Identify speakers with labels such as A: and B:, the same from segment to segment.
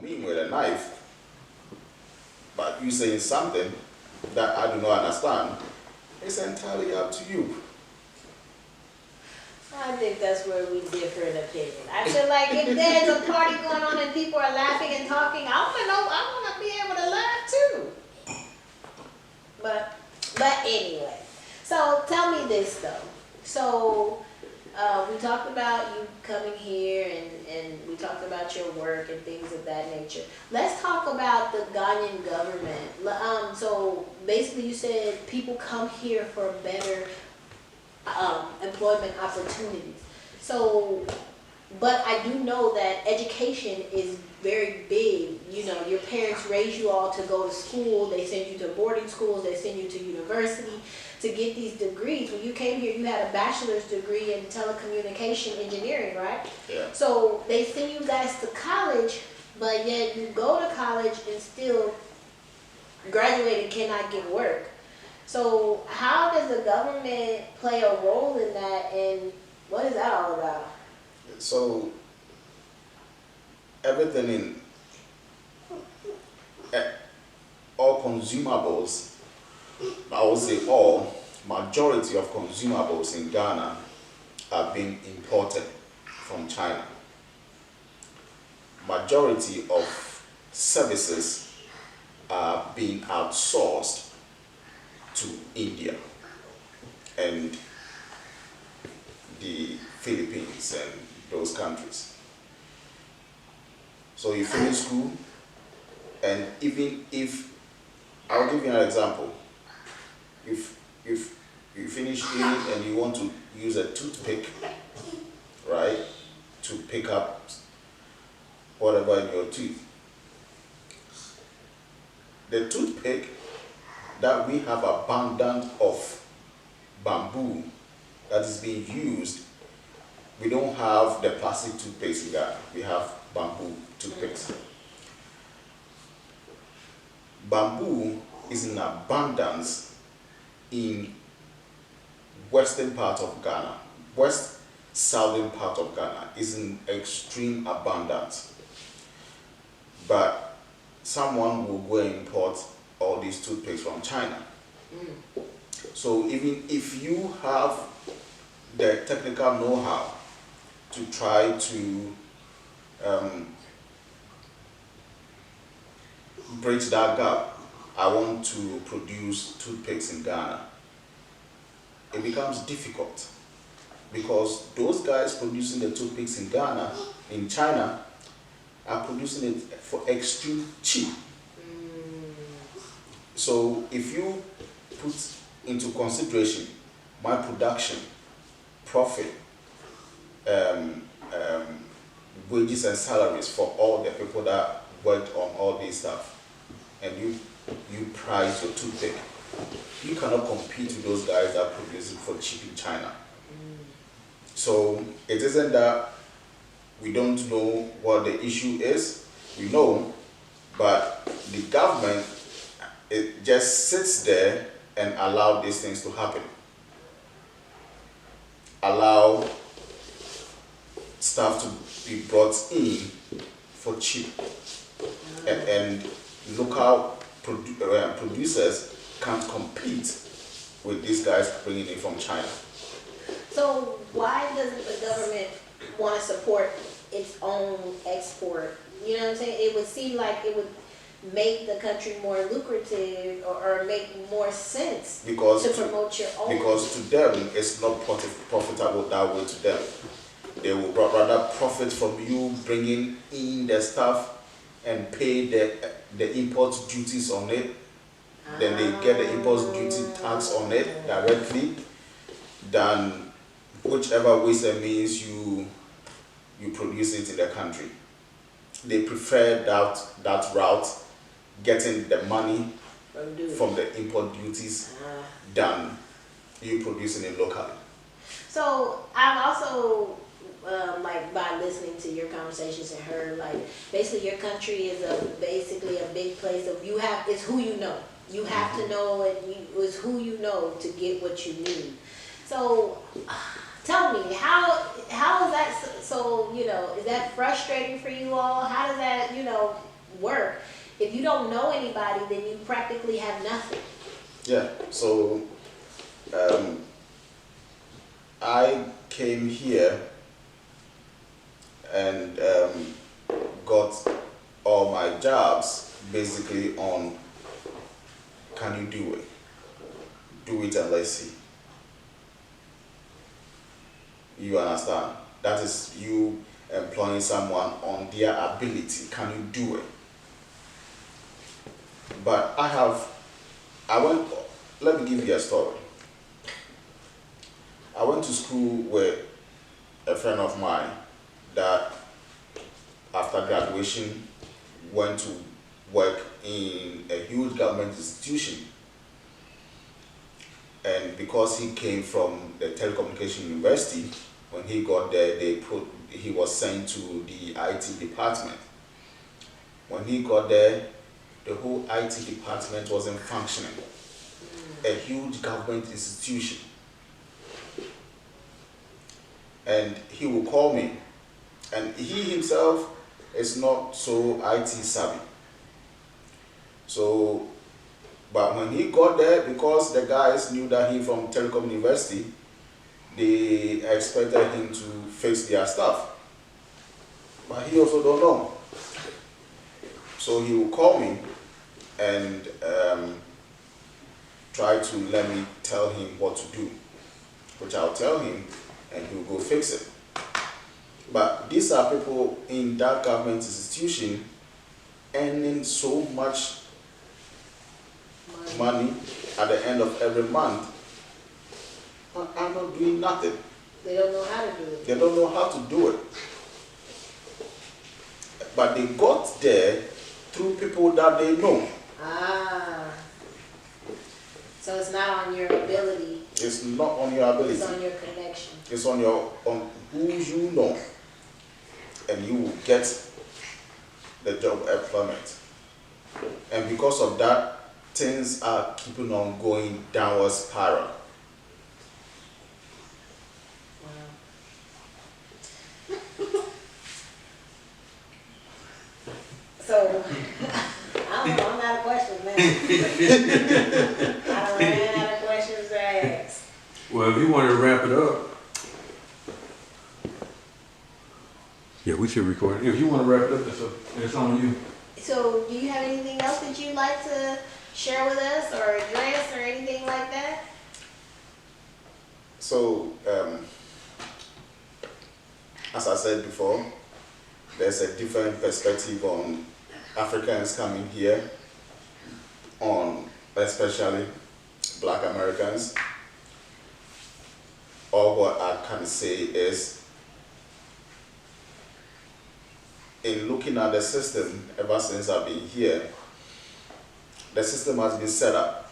A: me with a knife, but you saying something that I do not understand, it's entirely up to you.
B: I think that's where we differ in opinion. I feel like if there's a party going on and people are laughing and talking, I want to be able to laugh too. But anyway, so tell me this though. So we talked about you coming here and we talked about your work and things of that nature. Let's talk about the Ghanaian government. So basically you said people come here for better employment opportunities. So, but I do know that education is very big. You know, your parents raise you all to go to school. They send you to boarding schools. They send you to university to get these degrees. When you came here, you had a bachelor's degree in telecommunication engineering, right?
A: Yeah.
B: So they send you guys to college, but yet you go to college and still graduate and cannot get work. So how does the government play a role in that, and what is that all about?
A: So everything in all consumables, I would say all, majority of consumables in Ghana are being imported from China. Majority of services are being outsourced to India and the Philippines and those countries. So you finish school, and even if, I'll give you an example. If you finish school and you want to use a toothpick, right, to pick up whatever in your teeth, the toothpick that we have abundance of bamboo that is being used, we don't have the plastic toothpaste in Ghana. We have bamboo toothpaste. Bamboo is in abundance in western part of Ghana. West southern part of Ghana is in extreme abundance. But someone will go and import all these toothpicks from China. So even if you have the technical know-how to try to bridge that gap, I want to produce toothpicks in Ghana, it becomes difficult because those guys producing the toothpicks in Ghana, in China, are producing it for extreme cheap. So if you put into consideration my production, profit, wages and salaries for all the people that worked on all this stuff, and you price your toothpick, you cannot compete with those guys that produce it for cheap in China. So it isn't that we don't know what the issue is, we know, but the government, it just sits there and allow these things to happen. Allow stuff to be brought in for cheap, and local producers can't compete with these guys bringing in from China.
B: So why doesn't the government want to support its own export? You know what I'm saying? It would seem like it would make the country more lucrative or make more sense
A: Because
B: to promote your own.
A: Because to them, it's not profitable that way to them. They will rather profit from you bringing in the stuff and pay the import duties on it. Then they get the import duty tax on it directly, than whichever ways and means you produce it in the country. They prefer that route, getting the money from the import duties than you producing it locally.
B: So I've also like by listening to your conversations and heard like basically your country is basically a big place of it's who you know. You have to know it's who you know to get what you need. So tell me, how is that, so, you know, is that frustrating for you all? How does that, you know, work. If you don't know anybody, then you practically have nothing.
A: Yeah. So I came here and got all my jobs basically on, can you do it? Do it and let's see. You understand? That is you employing someone on their ability. Can you do it? But let me give you a story. I went to school with a friend of mine that after graduation went to work in a huge government institution. And because he came from the telecommunication university, when he got there, he was sent to the IT department. When he got there, the whole IT department wasn't functioning. A huge government institution. And he will call me, and he himself is not so IT savvy. So, but when he got there, because the guys knew that he from telecom university, they expected him to fix their stuff. But he also don't know. So he will call me and try to let me tell him what to do, which I'll tell him and he'll go fix it. But these are people in that government institution earning so much money at the end of every month, but are not doing nothing.
B: They don't know how to do it.
A: They don't know how to do it. But they got there through people that they know.
B: Ah. So it's not on your ability.
A: It's not on your ability.
B: It's on your connection.
A: It's on who you know. And you will get the job employment. And because of that, things are keeping on going downward spiral.
B: So, I don't know, I'm out of questions now. I ran out of questions to ask.
C: Well, if you want to wrap it up, yeah, we should record it. If you want to wrap it up, it's on you.
B: So, do you have anything else that you'd like to share with us or address or anything like that?
A: So, as I said before, there's a different perspective on Africans coming here, on especially Black Americans. All what I can say is, in looking at the system ever since I've been here, the system has been set up.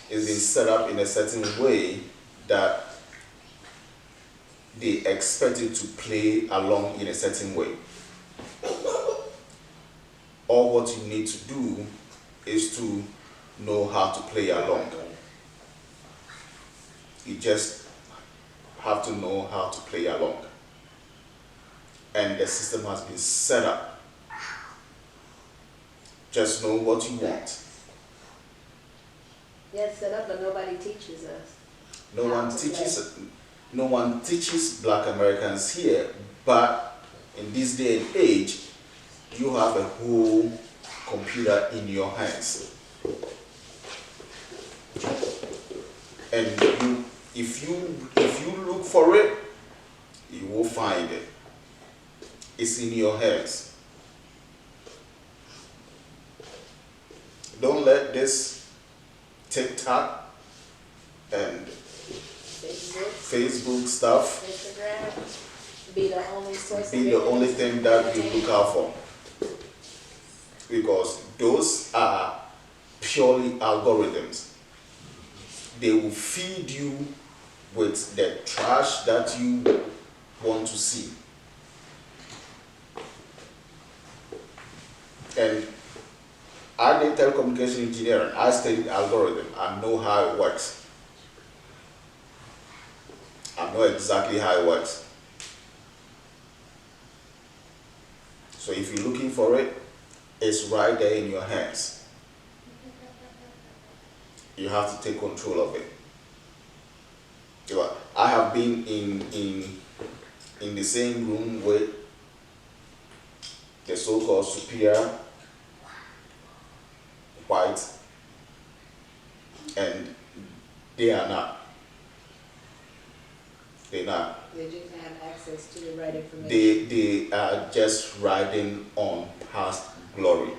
A: It's been set up in a certain way that they expect it to play along in a certain way. All what you need to do is to know how to play along. You just have to know how to play along. And the system has been set up. Just know what you want.
B: Yeah, it's set up, but nobody teaches us.
A: No one teaches Black Americans here, but in this day and age, you have a whole computer in your hands. And if you look for it, you will find it. It's in your hands. Don't let this TikTok and Facebook stuff
B: Instagram be the only source.
A: be the only thing that you look out for. Because those are purely algorithms. They will feed you with the trash that you want to see. And I did telecommunication engineering. I studied algorithm. I know how it works. I know exactly how it works. So if you're looking for it, it's right there in your hands. You have to take control of it. I have been in the same room with the so-called superior white, and they are not. They're not.
B: They just have access to the right information.
A: They are just riding on past glory.